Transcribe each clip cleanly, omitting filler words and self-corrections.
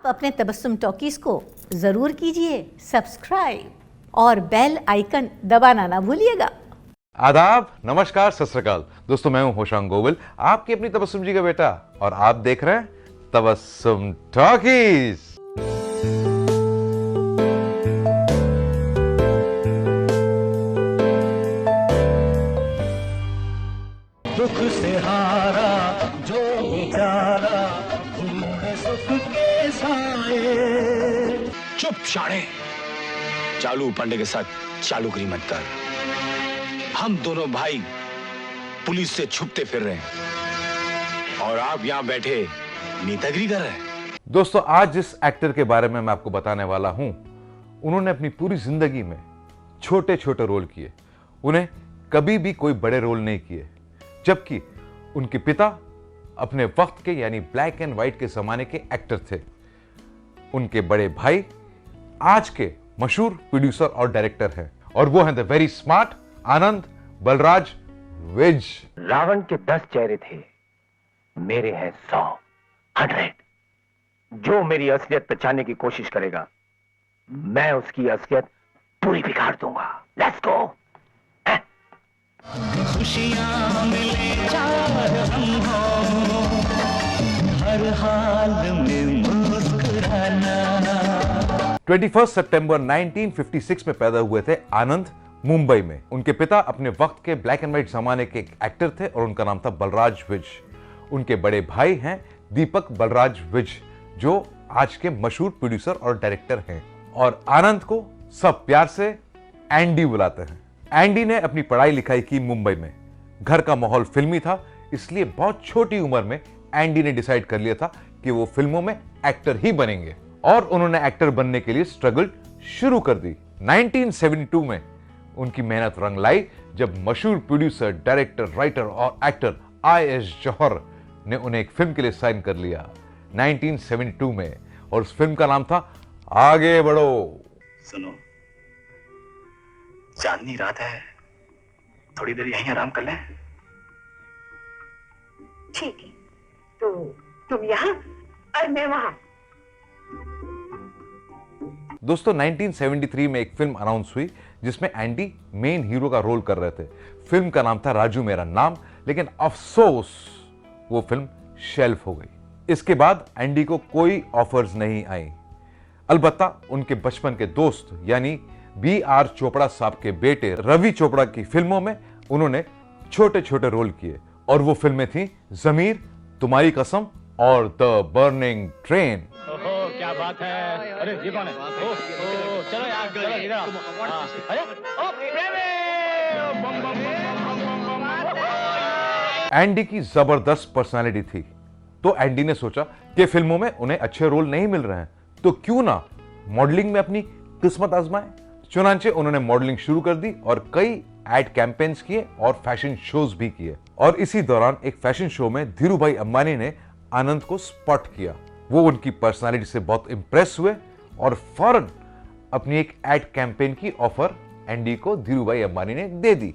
अपने तबस्सुम टॉकीज को जरूर कीजिए सब्सक्राइब और बेल आइकन दबाना ना भूलिएगा। आदाब, नमस्कार, सत श्री अकाल। दोस्तों, मैं हूं होशांग गोविल, आपकी अपनी तबस्सुम जी का बेटा, और आप देख रहे हैं तबस्सुम टॉकीज। दुख से हारा जो बेचारा सुख के साए। चुप शाणे, चालू पांडे के साथ चालूगिरी मत कर। हम दोनों भाई पुलिस से छुपते फिर रहे हैं और आप यहां बैठे नेतागिरी कर रहे हैं। दोस्तों, आज जिस एक्टर के बारे में मैं आपको बताने वाला हूं, उन्होंने अपनी पूरी जिंदगी में छोटे छोटे रोल किए। उन्हें कभी भी कोई बड़े रोल नहीं किए, जबकि उनके पिता अपने वक्त के यानी ब्लैक एंड व्हाइट के जमाने के एक्टर थे। उनके बड़े भाई आज के मशहूर प्रोड्यूसर और डायरेक्टर हैं, और वो हैं द वेरी स्मार्ट आनंद बलराज विज। रावण के 10 चेहरे थे, मेरे हैं 100। जो मेरी असलियत पहचानने की कोशिश करेगा, मैं उसकी असलियत पूरी बिगाड़ दूंगा। Let's go. खुशियां मिले चार हम हो, हर हाल में मुस्कुराना। 21 सितंबर 1956 में पैदा हुए थे आनंद मुंबई में। उनके पिता अपने वक्त के ब्लैक एंड व्हाइट जमाने के एक्टर थे और उनका नाम था बलराज विज। उनके बड़े भाई हैं दीपक बलराज विज, जो आज के मशहूर प्रोड्यूसर और डायरेक्टर हैं। और आनंद को सब प्यार से एंडी बुलाते हैं। एंडी ने अपनी पढ़ाई लिखाई की मुंबई में। घर का माहौल फिल्मी था, इसलिए बहुत छोटी उम्र में एंडी ने डिसाइड कर लिया था कि वो फिल्मों में एक्टर ही बनेंगे, और उन्होंने एक्टर बनने के लिए स्ट्रगल शुरू कर दी। 1972 में उनकी मेहनत रंग लाई जब मशहूर प्रोड्यूसर, डायरेक्टर, राइटर और एक्टर IS जौहर ने उन्हें एक फिल्म के लिए साइन कर लिया 1972 में, और उस फिल्म का नाम था आगे बढ़ो। सुनो, चांदनी रात है, थोड़ी देर यहीं आराम कर लें। ठीक है, तो तुम यहाँ और मैं वहां। दोस्तों, 1973 में एक फिल्म अनाउंस हुई जिसमें एंडी मेन हीरो का रोल कर रहे थे। फिल्म का नाम था राजू मेरा नाम, लेकिन अफसोस वो फिल्म शेल्फ हो गई। इसके बाद एंडी को कोई ऑफर्स नहीं आई। अलबत्ता उनके बचपन के दोस्त यानी BR चोपड़ा साहब के बेटे रवि चोपड़ा की फिल्मों में उन्होंने छोटे छोटे रोल किए, और वो फिल्में थी जमीर, तुम्हारी कसम और द बर्निंग ट्रेन। ओहो, क्या बात है। अरे ये कौन है? चलो यार, चलो इधर आओ। अरे ओ प्रेमी, बम बम बम। एंडी की जबरदस्त पर्सनालिटी थी, तो एंडी ने सोचा कि फिल्मों में उन्हें अच्छे रोल नहीं मिल रहे हैं, तो क्यों ना मॉडलिंग में अपनी किस्मत आजमाएं। चुनांचे उन्होंने मॉडलिंग शुरू कर दी और कई एड कैंपेन्स किए और फैशन शोज भी किए। और इसी दौरान एक फैशन शो में धीरूभाई अंबानी ने आनंद को स्पॉट किया। वो उनकी पर्सनालिटी से बहुत इंप्रेस हुए और फौरन अपनी एक एड कैंपेन की ऑफर एंडी को धीरूभाई अंबानी ने दे दी,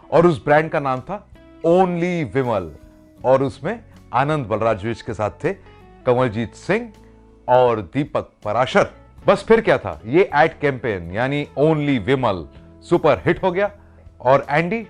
और उस ब्रांड का नाम था ओनली विमल, और उसमें आनंद बलराज विज के साथ थे कमलजीत सिंह और दीपक पराशर। बस फिर क्या था, ये एड कैंपेन यानी ओनली विमल सुपर हिट हो गया और एंडी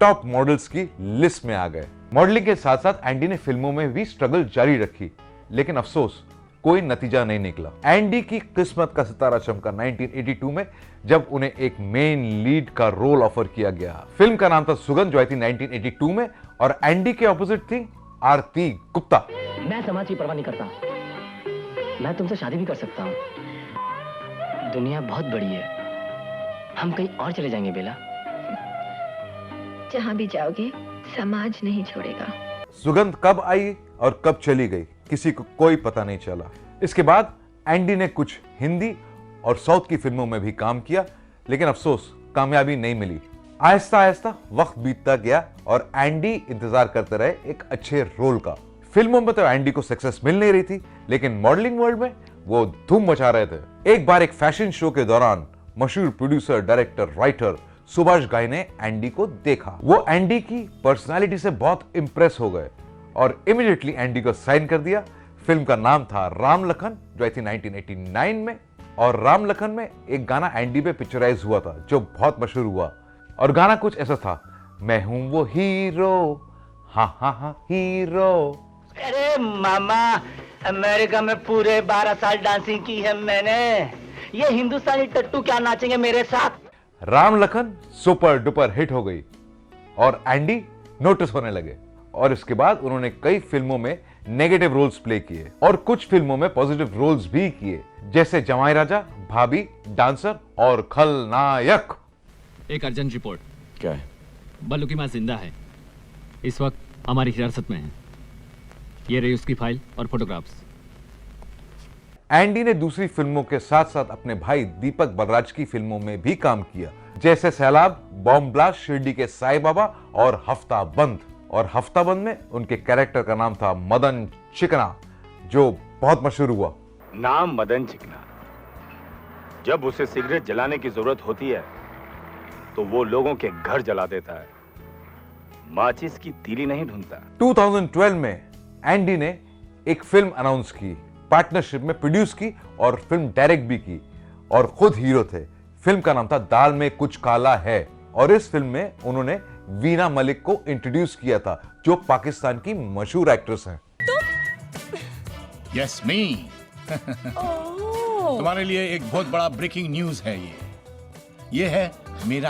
टॉप मॉडल्स की लिस्ट में आ गए। मॉडलिंग के साथ साथ एंडी ने फिल्मों में भी स्ट्रगल जारी रखी, लेकिन अफसोस कोई नतीजा नहीं निकला। एंडी की किस्मत का सितारा चमका 1982 में, जब उन्हें एक मेन लीड का रोल ऑफर किया गया। फिल्म का नाम था सुगंध, जो आई थी 1982 में, और एंडी के ऑपोजिट थी आरती गुप्ता। मैं समाज की परवाह नहीं करता, मैं तुमसे शादी भी कर सकता हूँ। दुनिया बहुत बड़ी है, हम कहीं और चले जाएंगे बेला। जहाँ भी जाओगे समाज नहीं छोड़ेगा। सुगंध कब आई और कब चली गई, किसी को कोई पता नहीं चला। इसके बाद एंडी ने कुछ हिंदी और साउथ की फिल्मों में भी काम किया, लेकिन अफसोस कामयाबी नहीं मिली। आहिस्ता आहिस्ता वक्त बीतता गया और एंडी इंतजार करते रहे एक अच्छे रोल का। फिल्मों में तो एंडी को सक्सेस मिल नहीं रही थी, लेकिन मॉडलिंग वर्ल्ड में वो धूम मचा रहे थे। एक बार एक फैशन शो के दौरान मशहूर प्रोड्यूसर, डायरेक्टर, राइटर सुभाष घाई ने एंडी को देखा। वो एंडी की पर्सनालिटी से बहुत इंप्रेस हो गए और इमीडिएटली एंडी को साइन कर दिया। फिल्म का नाम था राम लखन, जो आई थी 1989 में। और राम लखन में एक गाना एंडी पे पिक्चराइज हुआ था जो बहुत मशहूर हुआ, और गाना कुछ ऐसा था, मैं हूं वो हीरो, हाँ हाँ हाँ हीरो। अरे मामा, अमेरिका में पूरे 12 साल डांसिंग की है मैंने, ये हिंदुस्तानी टट्टू क्या नाचेंगे मेरे साथ। Ram Lakhan super duper hit हो गई और एंडी नोटिस होने लगे, और इसके बाद उन्होंने कई फिल्मों में नेगेटिव रोल्स प्ले किए और कुछ फिल्मों में पॉजिटिव रोल्स भी किए, जैसे जमाई राजा, भाभी, डांसर और खलनायक। एक अर्जेंट रिपोर्ट। क्या है? बल्लू की मां जिंदा है, इस वक्त हमारी हिरासत में है। ये रही उसकी फाइल और फोटोग्राफ्स। एंडी ने दूसरी फिल्मों के साथ साथ अपने भाई दीपक बलराज की फिल्मों में भी काम किया, जैसे सैलाब, बॉम्ब ब्लास्ट, शिरडी के साईं बाबा और हफ्ता बंद। और हफ्ता बंद में उनके कैरेक्टर का नाम था मदन चिकना, जो बहुत मशहूर हुआ। नाम मदन चिकना। जब उसे सिगरेट जलाने की जरूरत होती है तो वो लोगों के घर जला देता है, माचिस की तीली नहीं ढूंढता। 2012 में एंडी ने एक फिल्म अनाउंस की, पार्टनरशिप में प्रोड्यूस की और फिल्म डायरेक्ट भी की, और खुद हीरो थे। फिल्म का नाम था दाल में कुछ काला है, और इस फिल्म में उन्होंने वीना मलिक को इंट्रोड्यूस किया था, जो पाकिस्तान की मशहूर एक्ट्रेस हैं। यस मी। तुम्हारे लिए एक बहुत बड़ा ब्रेकिंग न्यूज है ये है मेरा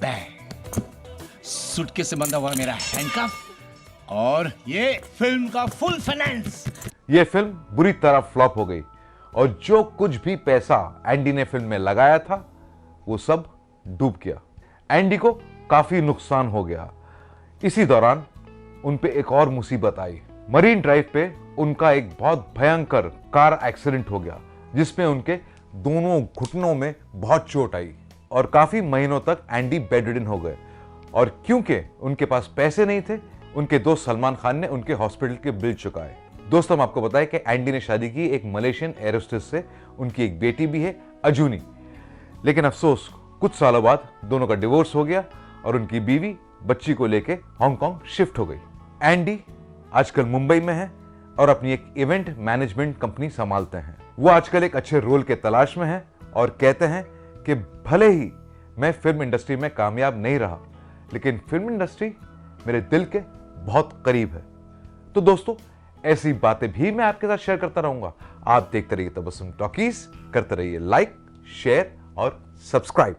बैग, सूटकेस से बंधा हुआ मेरा हैंडकफ, और ये फिल्म का फुल फाइनेंस। ये फिल्म बुरी तरह फ्लॉप हो गई, और जो कुछ भी पैसा एंडी ने फिल्म में लगाया था वो सब डूब गया। एंडी को काफी नुकसान हो गया। इसी दौरान उन पे एक और मुसीबत आई। मरीन ड्राइव पे उनका एक बहुत भयंकर कार एक्सीडेंट हो गया, जिसमें उनके दोनों घुटनों में बहुत चोट आई, और काफी महीनों तक एंडी बेडरिडन हो गए। और क्योंकि उनके पास पैसे नहीं थे, उनके दोस्त सलमान खान ने उनके हॉस्पिटल के बिल चुकाए। दोस्तों, हम आपको बताएं कि एंडी ने शादी की एक मलेशियन एरोस्टेस से, उनकी एक बेटी भी है, अजूनी। लेकिन अफसोस, कुछ सालों बाद दोनों का डिवोर्स हो गया और उनकी बीवी बच्ची को लेके हांगकांग शिफ्ट हो गई। एंडी आजकल मुंबई में है और अपनी एक इवेंट मैनेजमेंट कंपनी संभालते हैं। वो आजकल एक अच्छे रोल के तलाश में है और कहते हैं कि भले ही मैं फिल्म इंडस्ट्री में कामयाब नहीं रहा, लेकिन फिल्म इंडस्ट्री मेरे दिल के बहुत करीब है। तो दोस्तों, ऐसी बातें भी मैं आपके साथ शेयर करता रहूंगा। आप देखते रहिए तबस्सुम टॉकीज, करते रहिए लाइक, शेयर और सब्सक्राइब।